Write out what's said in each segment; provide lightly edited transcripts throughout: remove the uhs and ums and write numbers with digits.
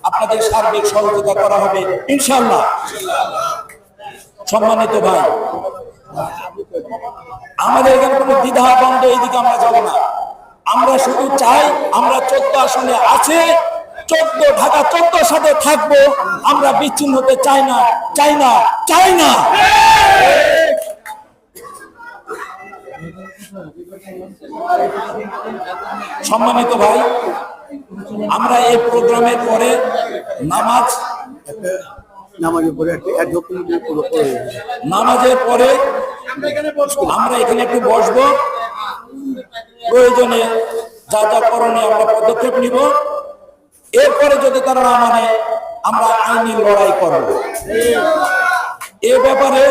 আপনাদের সার্বিক সহযোগিতা করা হবে ইনশাআল্লাহ। সম্মানিত ভাই, আমাদের এখানে কোনো দ্বিধা দ্বন্দ্ব এইদিকে আমরা যাব না। আমরা শুধু চাই, আমরা 14 আসনে আছে, 14 ঢাকা 14 সাথে থাকবো। আমরা বিচ্ছিন্ন হতে চাই না, চাই না, চাই না। সম্মানিত ভাই, আমরা এই প্রোগ্রামের পরে নামাজের পরে আমরা এখানে একটু বসবো, প্রয়োজনে যা যা করণীয় আমরা পদক্ষেপ নিব। এরপরে যদি তারা না মানে আমরা আইনি লড়াই করব। এ ব্যাপারে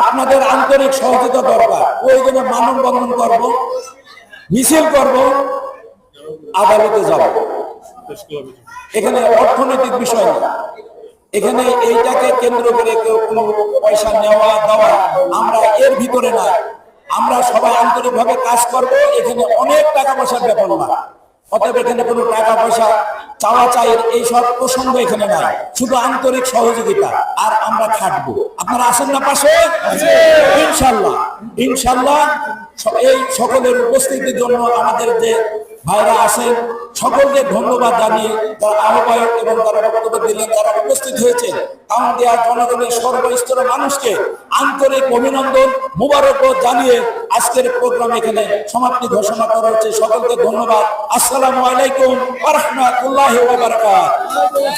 আপনাদের আন্তরিক সহযোগিতা দরকার। প্রয়োজনে মানববন্ধন করব, মিছিল করব, আদালতে যাব। এখানে অর্থনৈতিক বিষয় না, এখানে এইটাকে কেন্দ্র করে কেউ কোনো পয়সা নেওয়া দেওয়া আমরা এর ভিতরে না। আমরা সবাই আন্তরিকভাবে কাজ করব। এখানে অনেক টাকা পয়সার ব্যাপার না, অতএব এখানে কোনো টাকা পয়সা চাওয়া চাইয়ের এইসব প্রসঙ্গ এখানে নাই, শুধু আন্তরিক সহযোগিতা। আর আমরা খাটবো। আপনারা আসেন না পাশে? ইনশাল্লাহ, ইনশাল্লাহ। এই সকলের উপস্থিতির জন্য আমাদের যে ভাইরা আছেন সকলকে ধন্যবাদ জানিয়ে, যারা আহ্বায়ক এবং তারা বক্তব্য দিলেন, যারা উপস্থিত হয়েছে, কাউন্দিয়া জনগণের সর্বস্তরের মানুষকে আন্তরিক অভিনন্দন, মুবারকবাদ জানিয়ে আজকের প্রোগ্রাম এখানে সমাপ্তি ঘোষণা করা হচ্ছে। সকলকে ধন্যবাদ। আসসালামু আলাইকুম ওয়া রাহমাতুল্লাহি ওয়া বারাকাতুহু।